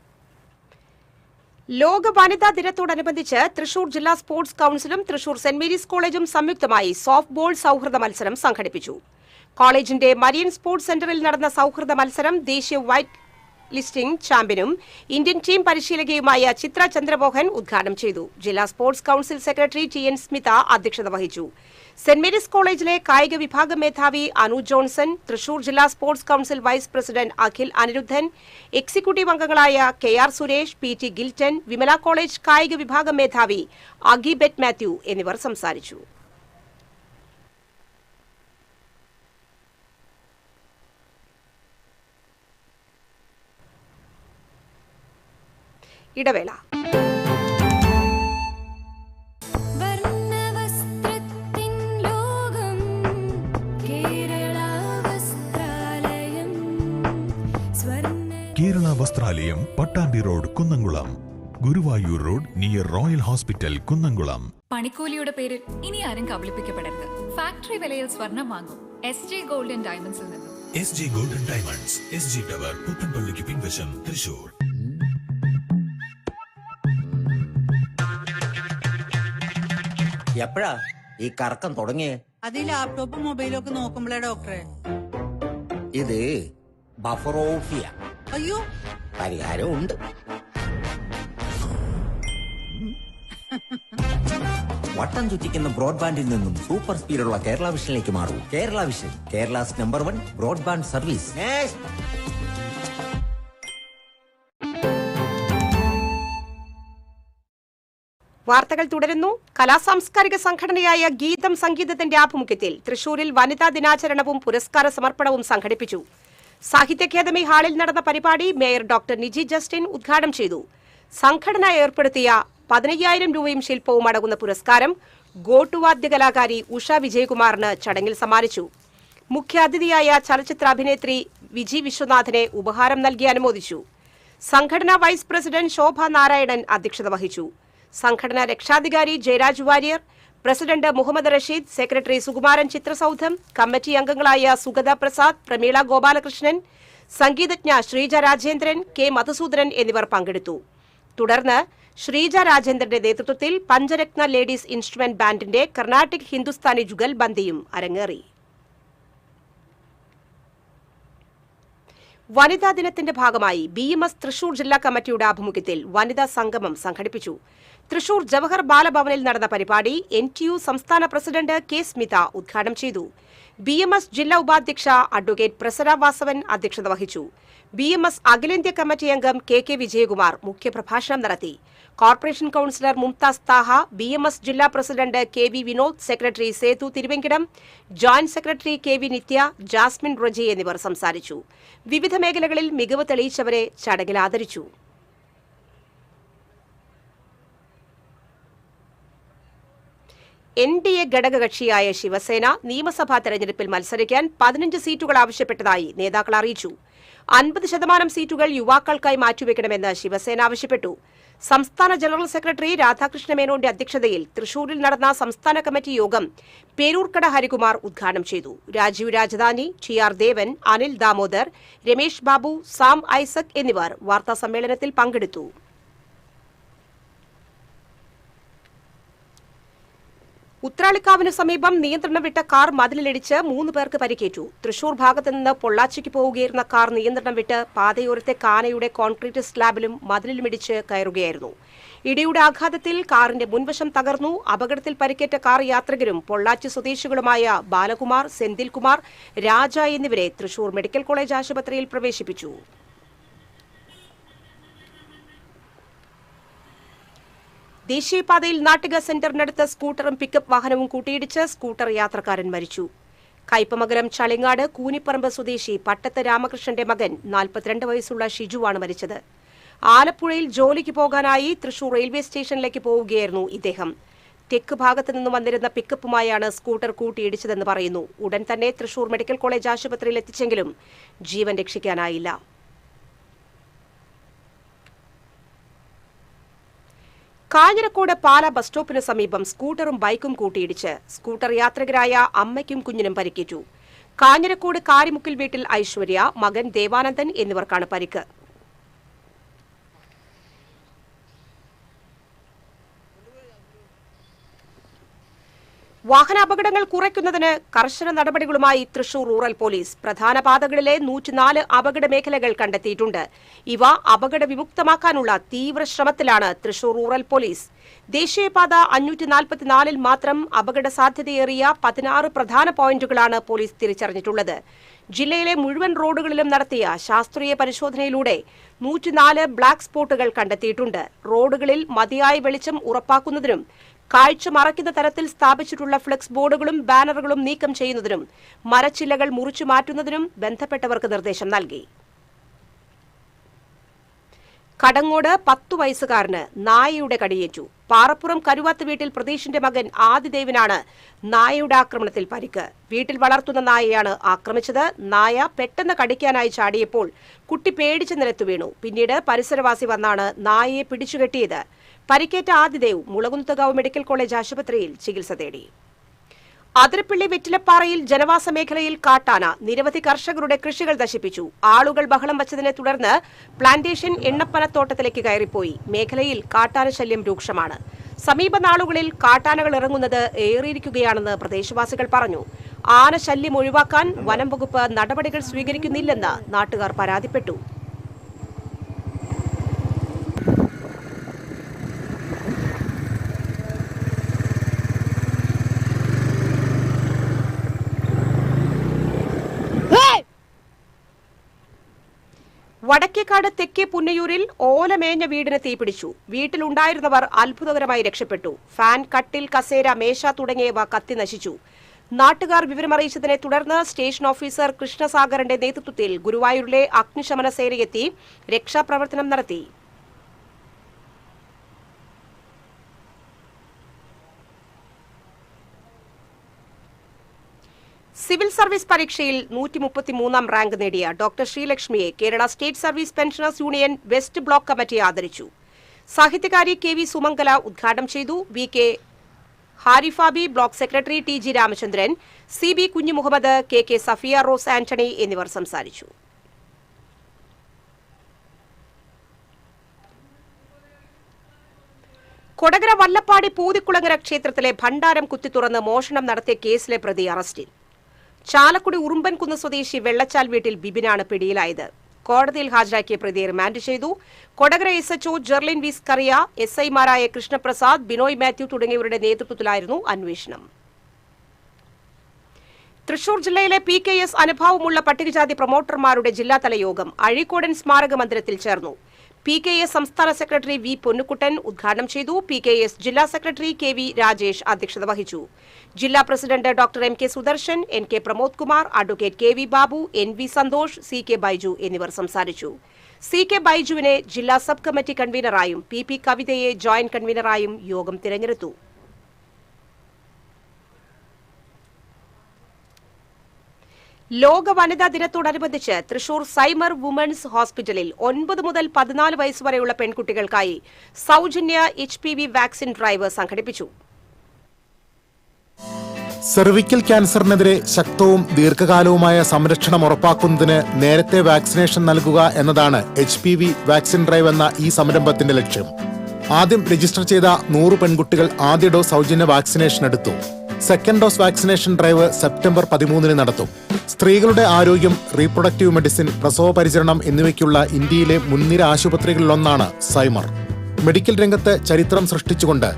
ലോക വനിതാ ദിനത്തോടനുബന്ധിച്ച് തൃശൂർ ജില്ലാ സ്പോർട്സ് കൌൺസിലും തൃശൂർ സെന്റ് മേരീസ് കോളേജും സംയുക്തമായി സോഫ്റ്റ് ബോൾ സൗഹൃദ മത്സരം സംഘടിപ്പിച്ചു. കോളേജിന്റെ മരിയൻ സ്പോർട്സ് സെന്ററിൽ നടന്ന സൗഹൃദ മത്സരം ദേശീയ വൈറ്റ് ലിസ്റ്റിംഗ് ചാമ്പ്യനും ഇന്ത്യൻ ടീം പരിശീലകയുമായ ചിത്ര ചന്ദ്രമോഹൻ ഉദ്ഘാടനം ചെയ്തു. ജില്ലാ sports council secretary TN Smitha അധ്യക്ഷത വഹിച്ചു. സെന്റ് മേരീസ് കോളേജിലെ കായിക വിഭാഗം മേധാവി അനു ജോൺസൺ, തൃശൂർ ജില്ലാ sports council vice president Akhil Aniruddhan, executive അംഗങ്ങളായ KR Suresh, PT Gilton, Vimala college കായിക വിഭാഗം മേധാവി അഗി ബെറ്റ് മാത്യു എന്നിവർ സംസാരിച്ചു. ഇടവേള. Kerala Vasthralayam, Pattambi road, Kunnamkulam. Guruvayur road near Royal hospital, Kunnamkulam. പണിക്കൂലിയുടെ പേരിൽ ഇനി ആരും കബളിപ്പിക്കപ്പെടരുത്. ഫാക്ടറി വിലയിൽ സ്വർണം വാങ്ങും SJ ഗോൾഡൻ ഡയമണ്ട്സിൽ നിന്നും. SJ golden diamonds, SG tower, പുത്തൻപള്ളിക്ക് പിൻവശം, തൃശൂർ. എപ്പോഴാ ഈ കറക്കം തുടങ്ങിയേ? അത് ഈ ലാപ്ടോപ്പും മൊബൈലും ഒക്കെ നോക്കുമ്പോഴേ ഡോക്ടറെ. ഇത് ബഫറോഫിയ. അയ്യോ, പരിഹാരം ഉണ്ട്. വട്ടം ചുറ്റിക്കുന്ന ബ്രോഡ്ബാൻഡിൽ നിന്നും സൂപ്പർ സ്പീഡുള്ള കേരള വിഷനിലേക്ക് മാറൂ. Kerala vision, Kerala's #1 broadband service. വാർത്തകൾ തുടരുന്നു. കലാസാംസ്കാരിക സംഘടനയായ ഗീതം സംഗീതത്തിന്റെ ആഭിമുഖ്യത്തിൽ തൃശൂരിൽ വനിതാ ദിനാചരണവും പുരസ്കാര സമർപ്പണവും സംഘടിപ്പിച്ചു. സാഹിത്യ അക്കാദമി ഹാളിൽ നടന്ന പരിപാടി മേയർ ഡോക്ടർ നിജി ജസ്റ്റിൻ ഉദ്ഘാടനം ചെയ്തു. സംഘടന ഏർപ്പെടുത്തിയ 15,000 രൂപയും ശില്പവും അടങ്ങുന്ന പുരസ്കാരം ഗോട്ടുവാദ്യ കലാകാരി ഉഷ വിജയകുമാറിന് ചടങ്ങിൽ സമ്മാനിച്ചു. മുഖ്യാതിഥിയായ ചലച്ചിത്ര അഭിനേത്രി വിജി വിശ്വനാഥനെ ഉപഹാരം നൽകി അനുമോദിച്ചു. സംഘടനാ വൈസ് പ്രസിഡന്റ് ശോഭ നാരായണൻ അധ്യക്ഷത വഹിച്ചു. സംഘടനാ രക്ഷാധികാരി Jayaraj Warrier, president Muhammad Rasheed, secretary Sukumaran Chithrasoudham, committee അംഗങ്ങളായ സുഗത പ്രസാദ്, പ്രമീള ഗോപാലകൃഷ്ണൻ, സംഗീതജ്ഞ ശ്രീജ രാജേന്ദ്രൻ, K മധുസൂദനൻ എന്നിവർ പങ്കെടുത്തു. തുടർന്ന് ശ്രീജ രാജേന്ദ്രന്റെ നേതൃത്വത്തിൽ പഞ്ചരത്ന ലേഡീസ് ഇൻസ്ട്രുമെന്റ് ബാൻഡിന്റെ കർണാട്ടിക് ഹിന്ദുസ്ഥാനി ജുഗൽ ബന്ദിയും അരങ്ങേറി. വനിതാ ദിനത്തിന്റെ ഭാഗമായി BMS തൃശൂർ ജില്ലാ കമ്മിറ്റിയുടെ ആഭിമുഖ്യത്തിൽ വനിതാ സംഗമം സംഘടിപ്പിച്ചു. തൃശൂർ ജവഹർ ബാലഭവനിൽ നടന്ന പരിപാടി NTU സംസ്ഥാന പ്രസിഡന്റ് K സ്മിത ഉദ്ഘാടനം ചെയ്തു. BMS ജില്ലാ ഉപാധ്യക്ഷ അഡ്വക്കേറ്റ് പ്രസര വാസവൻ അധ്യക്ഷത വഹിച്ചു. BMS അഖിലേന്ത്യാ കമ്മിറ്റി അംഗം KK വിജയകുമാർ മുഖ്യപ്രഭാഷണം നടത്തി. Corporation councillor Mumtaz Thaha, BMS ജില്ലാ president KV Vinod, secretary Sethu Thiruvenkidam, joint secretary KV Nithya, Jasmine Roji എന്നിവർ സംസാരിച്ചു. വിവിധ മേഖലകളിൽ മികവ് തെളിയിച്ചവരെ ചടങ്ങിൽ ആദരിച്ചു. NDA ഘടകകക്ഷിയായ ശിവസേന നിയമസഭാ തെരഞ്ഞെടുപ്പിൽ മത്സരിക്കാൻ 15 സീറ്റുകൾ ആവശ്യപ്പെട്ടതായി നേതാക്കൾ അറിയിച്ചു. 50% സീറ്റുകൾ യുവാക്കൾക്കായി മാറ്റിവെക്കണമെന്ന് ശിവസേന ആവശ്യപ്പെട്ടു. സംസ്ഥാന ജനറൽ സെക്രട്ടറി രാധാകൃഷ്ണ മേനോന്റെ അധ്യക്ഷതയിൽ തൃശൂരിൽ നടന്ന സംസ്ഥാന കമ്മിറ്റി യോഗം പേരൂർക്കട ഹരികുമാർ ഉദ്ഘാടനം ചെയ്തു. രാജീവ് രാജധാനി, TR ദേവൻ, അനിൽ ദാമോദർ, രമേശ് ബാബു, സാം ഐസക് എന്നിവർ വാർത്താസമ്മേളനത്തിൽ പങ്കെടുത്തു. ഉത്രാളിക്കാവിന് സമീപം നിയന്ത്രണം വിട്ട കാർ മതിലിടിച്ച് 3 പേർക്ക് പരിക്കേറ്റു. തൃശൂർ ഭാഗത്ത് നിന്ന് പൊള്ളാച്ചിക്ക് പോവുകയായിരുന്ന കാർ നിയന്ത്രണം വിട്ട് പാതയോരത്തെ കാനയുടെ കോൺക്രീറ്റ് സ്ലാബിലും മതിലിലുമിടിച്ച് കയറുകയായിരുന്നു. ഇടിയുടെ ആഘാതത്തിൽ കാറിന്റെ മുൻവശം തകർന്നു. അപകടത്തിൽ പരിക്കേറ്റ കാർ യാത്രികരും പൊള്ളാച്ചി സ്വദേശികളുമായ ബാലകുമാർ, സെന്തിൽകുമാർ, രാജ എന്നിവരെ തൃശൂർ മെഡിക്കൽ കോളേജ് ആശുപത്രിയിൽ പ്രവേശിപ്പിച്ചു. ദേശീയപാതയിൽ നാട്ടിക സെന്ററിനടുത്ത് സ്കൂട്ടറും പിക്കപ്പ് വാഹനവും കൂട്ടിയിടിച്ച് സ്കൂട്ടർ യാത്രക്കാരൻ മരിച്ചു. കയ്പമംഗലം ചളിങ്ങാട് കൂനിപ്പറമ്പ് സ്വദേശി പട്ടത്ത് രാമകൃഷ്ണന്റെ മകൻ 42 വയസ്സുള്ള ഷിജുവാണ് മരിച്ചത്. ആലപ്പുഴയിൽ ജോലിക്ക് പോകാനായി തൃശൂർ റെയിൽവേ സ്റ്റേഷനിലേക്ക് പോവുകയായിരുന്നു ഇദ്ദേഹം. തെക്ക് ഭാഗത്തു നിന്നും വന്നിരുന്ന പിക്കപ്പുമായാണ് സ്കൂട്ടർ കൂട്ടിയിടിച്ചതെന്ന് പറയുന്നു. ഉടൻ തന്നെ തൃശൂർ മെഡിക്കൽ കോളേജ് ആശുപത്രിയിൽ എത്തിച്ചെങ്കിലും ജീവൻ രക്ഷിക്കാനായില്ല. കാഞ്ഞിരക്കോട് പാല ബസ് സ്റ്റോപ്പിന് സമീപം സ്കൂട്ടറും ബൈക്കും കൂട്ടിയിടിച്ച് സ്കൂട്ടർ യാത്രികരായ അമ്മയ്ക്കും കുഞ്ഞിനും പരിക്കേറ്റു. കാഞ്ഞിരക്കോട് കാരിമുക്കിൽ വീട്ടിൽ ഐശ്വര്യ, മകൻ ദേവാനന്ദൻ എന്നിവർക്കാണ് പരിക്ക്. വാഹനാപകടങ്ങൾ കുറയ്ക്കുന്നതിന് കർശന നടപടികളുമായി തൃശൂർ റൂറൽ പോലീസ് പ്രധാന പാതകളിലെ 104 അപകട മേഖലകൾ കണ്ടെത്തിയിട്ടുണ്ട്. ഇവ അപകട വിമുക്തമാക്കാനുള്ള തീവ്ര ശ്രമത്തിലാണ് തൃശൂർ റൂറൽ പോലീസ്. ദേശീയപാത 544-ൽ മാത്രം അപകട സാധ്യതയേറിയ 16 പ്രധാന പോയിന്റുകളാണ് പോലീസ് തിരിച്ചറിഞ്ഞിട്ടുള്ളത്. ജില്ലയിലെ മുഴുവൻ റോഡുകളിലും നടത്തിയ ശാസ്ത്രീയ പരിശോധനയിലൂടെ 104 ബ്ലാക്ക് സ്പോട്ടുകൾ കണ്ടെത്തിയിട്ടുണ്ട്. റോഡുകളിൽ മതിയായ വെളിച്ചം ഉറപ്പാക്കുന്നതിനും കാഴ്ച മറയ്ക്കുന്ന തരത്തിൽ സ്ഥാപിച്ചിട്ടുള്ള ഫ്ലെക്സ് ബോർഡുകളും ബാനറുകളും നീക്കം ചെയ്യുന്നതിനും മരച്ചില്ലകൾ മുറിച്ചു മാറ്റുന്നതിനും ബന്ധപ്പെട്ടവർക്ക് നിർദ്ദേശം നൽകി. കടങ്ങോട് 10 വയസ്സുകാരന് നായയുടെ കടിയേറ്റു. പാറപ്പുറം കരുവാത്ത് വീട്ടിൽ പ്രതീഷിന്റെ മകൻ ആദിദേവിനാണ് നായയുടെ ആക്രമണത്തിൽ പരിക്ക്. വീട്ടിൽ വളർത്തുന്ന നായയാണ് ആക്രമിച്ചത്. നായ പെട്ടെന്ന് കടിക്കാനായി ചാടിയപ്പോൾ കുട്ടി പേടിച്ച് നിലത്തു വീണു. പിന്നീട് പരിസരവാസി വന്നാണ് നായയെ പിടിച്ചുകെട്ടിയത്. പരിക്കേറ്റ ആദിദേവ് മുളകുന്നത്തുകാവ് മെഡിക്കൽ കോളേജ് ആശുപത്രിയിൽ ചികിത്സ തേടി. അതിരപ്പള്ളി വെറ്റിലപ്പാറയിൽ ജനവാസ മേഖലയിൽ കാട്ടാന നിരവധി കർഷകരുടെ കൃഷികൾ നശിപ്പിച്ചു. ആളുകൾ ബഹളം വച്ചതിനെ തുടർന്ന് പ്ലാന്റേഷൻ എണ്ണപ്പനത്തോട്ടത്തിലേക്ക് കയറിപ്പോയി. മേഖലയിൽ കാട്ടാന ശല്യം രൂക്ഷമാണ്. സമീപ നാളുകളിൽ കാട്ടാനകൾ ഇറങ്ങുന്നത് ഏറിയിരിക്കുകയാണെന്ന് പ്രദേശവാസികൾ പറഞ്ഞു. ആന ശല്യം ഒഴിവാക്കാൻ വനം വകുപ്പ് നടപടികൾ സ്വീകരിക്കുന്നില്ലെന്ന് നാട്ടുകാർ പരാതിപ്പെട്ടു. വടക്കേക്കാട് തെക്കേ പുന്നയൂരിൽ ഓലമേഞ്ഞ വീടിന് തീപിടിച്ചു. വീട്ടിലുണ്ടായിരുന്നവർ അത്ഭുതകരമായി രക്ഷപ്പെട്ടു. ഫാൻ, കട്ടിൽ, കസേര, മേശ തുടങ്ങിയവ കത്തി നശിച്ചു. നാട്ടുകാർ വിവരമറിയിച്ചതിനെ തുടർന്ന് സ്റ്റേഷൻ ഓഫീസർ കൃഷ്ണസാഗറിന്റെ നേതൃത്വത്തിൽ ഗുരുവായൂരിലെ അഗ്നിശമന സേനയെത്തി രക്ഷാപ്രവർത്തനം നടത്തി. സിവിൽ സർവീസ് പരീക്ഷയിൽ 133-ാം റാങ്ക് നേടിയ ഡോക്ടർ ശ്രീലക്ഷ്മിയെ Kerala state service pensioners union West block committee ആദരിച്ചു. സാഹിത്യകാരി KV സുമംഗല ഉദ്ഘാടനം ചെയ്തു. VK Harifabi, block secretary TG Ramachandran, CB Kunjumuhammad, KK Safiya Rose Antony എന്നിവർ സംസാരിച്ചു. കൊടകര വല്ലപ്പാടി പൂതിക്കുളങ്ങര ക്ഷേത്രത്തിലെ ഭണ്ഡാരം കുത്തിത്തുറന്ന് മോഷണം നടത്തിയ കേസിലെ പ്രതി അറസ്റ്റിൽ. ചാലക്കുടി ഉറുമ്പൻകുന്ന് സ്വദേശി വെള്ളച്ചാൽ വീട്ടിൽ ബിബിനാണ് പിടിയിലായത്. കോടതിയിൽ ഹാജരാക്കിയ പ്രതിയെ റിമാൻഡ് ചെയ്തു. കൊടകര SHO ജെർലിൻ വി സ്കറിയ, SI-മാരായ കൃഷ്ണപ്രസാദ്, ബിനോയ് മാത്യു തുടങ്ങിയവരുടെ നേതൃത്വത്തിലായിരുന്നു അന്വേഷണം. തൃശൂർ ജില്ലയിലെ PKS അനുഭവമുള്ള പട്ടികജാതി പ്രൊമോട്ടർമാരുടെ ജില്ലാതല യോഗം അഴീക്കോടൻ സ്മാരക മന്ദിരത്തിൽ ചേർന്നു. PKS സംസ്ഥാന സെക്രട്ടറി V പൊന്നുക്കുട്ടൻ ഉദ്ഘാടനം ചെയ്തു. PKS ജില്ലാ സെക്രട്ടറി KV രാജേഷ് അധ്യക്ഷത വഹിച്ചു. ജില്ലാ president doctor MK Sudarshan, NK Pramod Kumar, advocate KV Babu, NV Santhosh, CK Baiju എന്നിവർ സംസാരിച്ചു. CK ബൈജുവിനെ ജില്ലാ സബ് കമ്മിറ്റി കൺവീനറായും PP കവിതയെ ജോയിന്റ് കൺവീനറായും യോഗം തിരഞ്ഞെടുത്തു. ലോക വനിതാ ദിനത്തോടനുബന്ധിച്ച് തൃശൂർ സൈമർ വുമൻസ് ഹോസ്പിറ്റലിൽ 9 മുതൽ 14 വയസ്സ് വരെയുള്ള പെൺകുട്ടികൾക്കായി സൗജന്യ HPV വാക്സിൻ ഡ്രൈവ് സംഘടിപ്പിച്ചു. സെർവിക്കൽ ക്യാൻസറിനെതിരെ ശക്തവും ദീർഘകാലവുമായ സംരക്ഷണം ഉറപ്പാക്കുന്നതിന് നേരത്തെ വാക്സിനേഷൻ നൽകുക എന്നതാണ് HPV വാക്സിൻ ഡ്രൈവ് എന്ന ഈ സംരംഭത്തിന്റെ ലക്ഷ്യം. ആദ്യം രജിസ്റ്റർ ചെയ്ത 100 പെൺകുട്ടികൾ ആദ്യ ഡോസ് സൗജന്യ വാക്സിനേഷൻ എടുത്തു. Second dose vaccination drive September 13 നടത്തും. സ്ത്രീകളുടെ ആരോഗ്യം, റീപ്രൊഡക്റ്റീവ് മെഡിസിൻ, പ്രസവ പരിചരണം എന്നിവയ്ക്കുള്ള ഇന്ത്യയിലെ മുൻനിര ആശുപത്രികളിലൊന്നാണ് സൈമർ. മെഡിക്കൽ രംഗത്ത് ചരിത്രം സൃഷ്ടിച്ചുകൊണ്ട്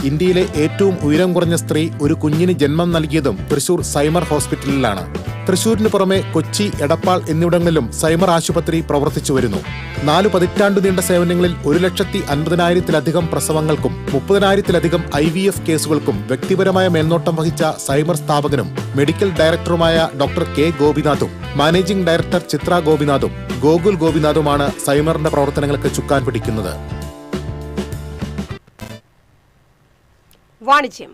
ഇന്ത്യയിലെ ഏറ്റവും ഉയരം കുറഞ്ഞ സ്ത്രീ ഒരു കുഞ്ഞിന് ജന്മം നൽകിയതും തൃശൂർ സൈമർ ഹോസ്പിറ്റലിലാണ്. തൃശൂരിന് പുറമെ കൊച്ചി, എടപ്പാൾ എന്നിവിടങ്ങളിലും സൈമർ ആശുപത്രി പ്രവർത്തിച്ചു വരുന്നു. 4 പതിറ്റാണ്ടു നീണ്ട സേവനങ്ങളിൽ 1,50,000-ലധികം പ്രസവങ്ങൾക്കും 30,000-ലധികം IVF കേസുകൾക്കും വ്യക്തിപരമായ മേൽനോട്ടം വഹിച്ച സൈമർ സ്ഥാപകനും മെഡിക്കൽ ഡയറക്ടറുമായ ഡോക്ടർ കെ ഗോപിനാഥും മാനേജിംഗ് ഡയറക്ടർ ചിത്ര ഗോപിനാഥും ഗോകുൽ ഗോപിനാഥുമാണ് സൈമറിന്റെ പ്രവർത്തനങ്ങൾക്ക് ചുക്കാൻ പിടിക്കുന്നത്. വാണിജ്യം.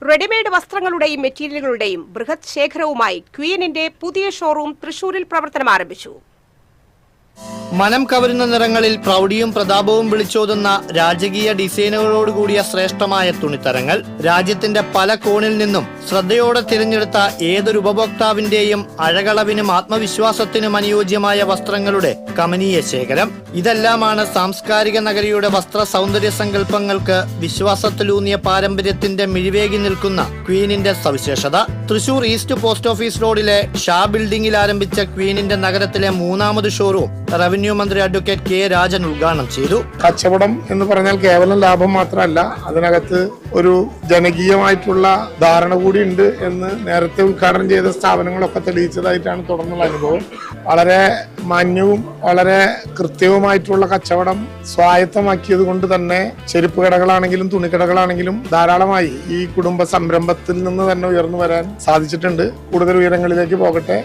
റെഡിമെയ്ഡ് വസ്ത്രങ്ങളുടെയും മെറ്റീരിയലുകളുടെയും ബൃഹത് ശേഖരവുമായി ക്വീനിന്റെ പുതിയ ഷോറൂം തൃശൂരിൽ പ്രവർത്തനം ആരംഭിച്ചു. മനം കവരുന്ന നിറങ്ങളിൽ പ്രൗഢിയും പ്രതാപവും വിളിച്ചോതുന്ന രാജകീയ ഡിസൈനുകളോടുകൂടിയ ശ്രേഷ്ഠമായ തുണിത്തരങ്ങൾ രാജ്യത്തിന്റെ പല കോണിൽ നിന്നും ശ്രദ്ധയോടെ തിരഞ്ഞെടുത്ത ഏതൊരു ഉപഭോക്താവിന്റെയും അഴകളവിനും ആത്മവിശ്വാസത്തിനും അനുയോജ്യമായ വസ്ത്രങ്ങളുടെ കമനീയ ശേഖരം. ഇതെല്ലാമാണ് സാംസ്കാരിക നഗരിയുടെ വസ്ത്ര സൗന്ദര്യ സങ്കല്പങ്ങൾക്ക് വിശ്വാസത്തിലൂന്നിയ പാരമ്പര്യത്തിന്റെ മിഴിവേകി നിൽക്കുന്ന ക്വീനിന്റെ സവിശേഷത. തൃശൂർ ഈസ്റ്റ് പോസ്റ്റ് ഓഫീസ് റോഡിലെ ഷാ ബിൽഡിംഗിൽ ആരംഭിച്ച ക്വീനിന്റെ നഗരത്തിലെ 3ാമത് ഷോറൂം റവന്യൂ മന്ത്രി അഡ്വക്കേറ്റ് കെ രാജൻ ഉദ്ഘാടനം ചെയ്തു. കച്ചവടം എന്ന് പറഞ്ഞാൽ കേവലം ലാഭം മാത്രമല്ല, അതിനകത്ത് ഒരു ജനകീയമായിട്ടുള്ള ധാരണ കൂടി ഉണ്ട് എന്ന് നേരത്തെ ഉദ്ഘാടനം ചെയ്ത സ്ഥാപനങ്ങളൊക്കെ തെളിയിച്ചതായിട്ടാണ് തുടർന്നുള്ള അനുഭവം. വളരെ മാന്യവും വളരെ കൃത്യവുമായിട്ടുള്ള കച്ചവടം സ്വായത്തമാക്കിയത് കൊണ്ട് തന്നെ ചെരുപ്പ് കടകളാണെങ്കിലും തുണിക്കടകളാണെങ്കിലും ധാരാളമായി ഈ കുടുംബ സംരംഭത്തിൽ നിന്ന് തന്നെ ഉയർന്നു വരാൻ സാധിച്ചിട്ടുണ്ട്. കൂടുതൽ ഉയരങ്ങളിലേക്ക് പോകട്ടെ.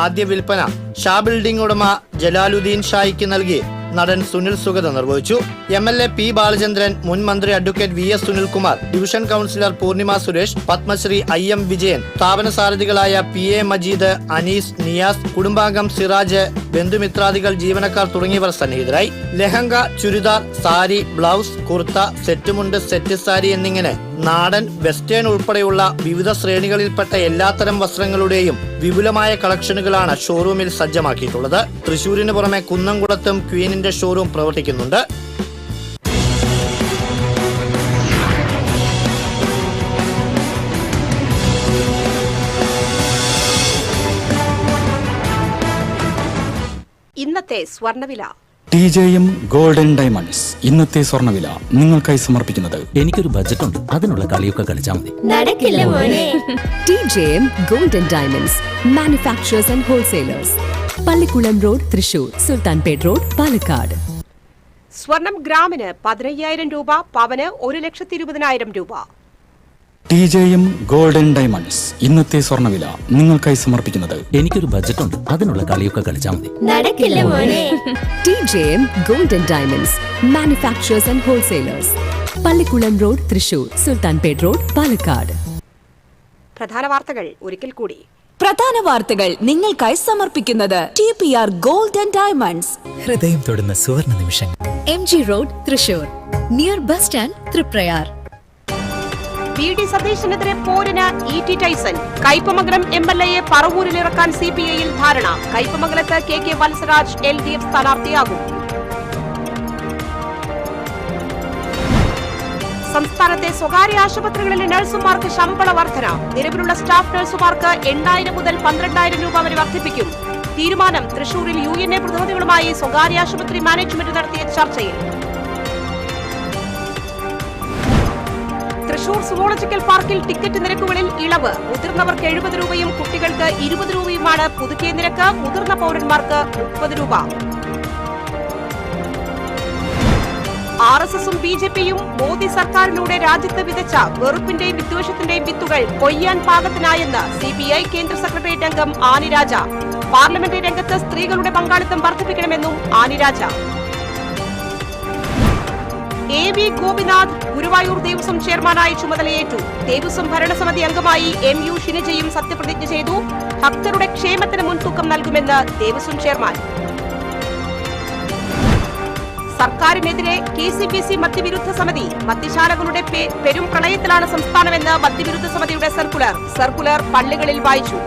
ആദ്യ വിൽപ്പന ഷാ ബിൽഡിംഗ് ഉടമ ജലാലുദ്ദീൻ ഷായിക്ക് നൽകി നടൻ സുനിൽ സുഗത നിർവഹിച്ചു. MLA പി ബാലചന്ദ്രൻ, മുൻ മന്ത്രി advocate VS Sunilkumar, division councillor Poornima Suresh, Padmashri IM Vijayan, സ്ഥാപന സാരഥികളായ PA മജീദ്, അനീസ്, നിയാസ്, കുടുംബാംഗം സിറാജ്, ബന്ധുമിത്രാദികൾ, ജീവനക്കാർ തുടങ്ങിയവർ സന്നിഹിതരായി. ലെഹങ്ക, ചുരിദാർ, സാരി, ബ്ലൗസ്, കുർത്ത, സെറ്റുമുണ്ട്, സെറ്റ് സാരി എന്നിങ്ങനെ നാടൻ, വെസ്റ്റേൺ ഉൾപ്പെടെയുള്ള വിവിധ ശ്രേണികളിൽപ്പെട്ട എല്ലാത്തരം വസ്ത്രങ്ങളുടെയും വിപുലമായ കളക്ഷനുകളാണ് ഷോറൂമിൽ സജ്ജമാക്കിയിട്ടുള്ളത്. തൃശൂരിന് പുറമെ കുന്നംകുളത്തും ക്വീനിന്റെ ഷോറൂം പ്രവർത്തിക്കുന്നുണ്ട്. ഇന്നത്തെ സ്വർണ്ണവില. TJM ഗോൾഡൻ ഡയമണ്ട്സ് ഇന്നത്തെ സ്വർണ്ണവില നിങ്ങൾക്കായി സമർപ്പിക്കുന്നത്. എനിക്കൊരു ബജറ്റ് ഉണ്ട്, അതിനുള്ള കളിയൊക്കെ കളിച്ചാൽ മതി. TJM golden diamonds, manufacturers and wholesalers, Pallikulam road, Thrissur, Sultanpet road, Palakkad. സ്വർണം ഗ്രാമിന് 15,000 രൂപ, പവന് 1,20,000 രൂപ. TJM ഗോൾഡൻ ഡയമണ്ട്സ് ഇന്നത്തെ സ്വർണ്ണവില നിങ്ങൾക്കായി സമർപ്പിക്കുന്നത്. എനിക്കൊരു ബജറ്റ് ഉണ്ട്, അതിനുള്ള കളിയൊക്കെ കളിച്ചാൽ മതി. TJM golden diamonds, manufacturers and wholesalers, Pallikulam road, Thrissur, Sultanpet road, Palakkad. പ്രധാന വാർത്തകൾ ഒരിക്കൽ കൂടി. പ്രധാന വാർത്തകൾ നിങ്ങൾക്കായി സമർപ്പിക്കുന്നത് TPR ഗോൾഡൻ ഡയമണ്ട്സ്. ഹൃദയം തൊടുന്ന സുവർണ നിമിഷങ്ങൾ. MG road, Thrissur, near bus stand, Triprayar. VD സതീശനെതിരെ പോരിന് ET ടൈസൺ. കയ്പമംഗലം MLAയെ പറവൂരിലിറക്കാൻ CPIയിൽ ധാരണ. കയ്പമംഗലത്ത് KK വത്സരാജ് LDF സ്ഥാനാർത്ഥിയാകും. സംസ്ഥാനത്തെ സ്വകാര്യ ആശുപത്രികളിലെ നഴ്സുമാർക്ക് ശമ്പള വർധന. നിലവിലുള്ള സ്റ്റാഫ് നഴ്സുമാർക്ക് 8,000 മുതൽ 12,000 രൂപ വരെ വർദ്ധിപ്പിക്കും. തീരുമാനം തൃശൂരിൽ UNA പ്രതിനിധികളുമായി സ്വകാര്യ ആശുപത്രി മാനേജ്മെന്റ് നടത്തിയ ചർച്ചയിൽ. തൃശൂർ സുവോളജിക്കൽ പാർക്കിൽ ടിക്കറ്റ് നിരക്കുകളിൽ ഇളവ്. മുതിർന്നവർക്ക് 70 രൂപയും കുട്ടികൾക്ക് 20 രൂപയുമാണ് പുതുക്കിയ നിരക്ക്. മുതിർന്ന പൗരന്മാർക്ക് 30 രൂപ. RSSും BJPയും മോദി സർക്കാരിലൂടെ രാജ്യത്ത് വിതച്ച വെറുപ്പിന്റെയും വിദ്വേഷത്തിന്റെയും വിത്തുകൾ കൊയ്യാൻ പാകത്തിനായെന്ന് CPI കേന്ദ്ര സെക്രട്ടേറിയറ്റ് അംഗം ആനി രാജ. പാർലമെന്ററി രംഗത്ത് സ്ത്രീകളുടെ പങ്കാളിത്തം വർദ്ധിപ്പിക്കണമെന്നും ആനി രാജ. AV ഗോപിനാഥ് ഗുരുവായൂർ ദേവസ്വം ചെയർമാനായി ചുമതലയേറ്റു. ദേവസ്വം ഭരണസമിതി അംഗമായി MU ഷിനജയും സത്യപ്രതിജ്ഞ ചെയ്തു. ഭക്തരുടെ ക്ഷേമത്തിന് മുൻതൂക്കം നൽകുമെന്ന് ദേവസ്വം ചെയർമാൻ. സർക്കാരിനെതിരെ KCPC മദ്യവിരുദ്ധ സമിതി. മദ്യശാലകളുടെ പെരും പ്രളയത്തിലാണ് സംസ്ഥാനമെന്ന് മദ്യവിരുദ്ധ സമിതിയുടെ സർക്കുലർ പള്ളികളിൽ വായിച്ചു.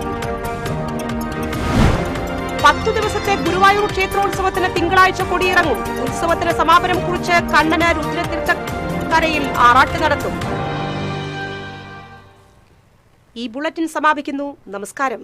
10 ദിവസത്തെ ഗുരുവായൂർ ക്ഷേത്രോത്സവത്തിന് തിങ്കളാഴ്ച കൊടിയിറങ്ങും. ഉത്സവത്തിന് സമാപനം കുറിച്ച് കണ്ണന് രുദ്രതീർത്ഥക്കരയിൽ ആറാട്ട് നടത്തും. ഈ ബുള്ളറ്റിൻ സമാപിക്കുന്നു. നമസ്കാരം.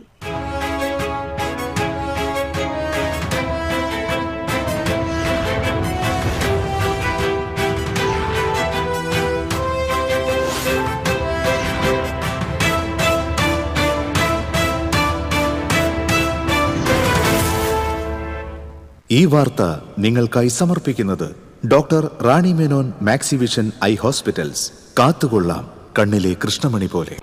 ഈ വാർത്ത നിങ്ങൾക്കായി സമർപ്പിക്കുന്നത് doctor Rani Menon Maxivision I hospitals. കാത്തുകൊള്ളാം കണ്ണിലെ കൃഷ്ണമണി പോലെ.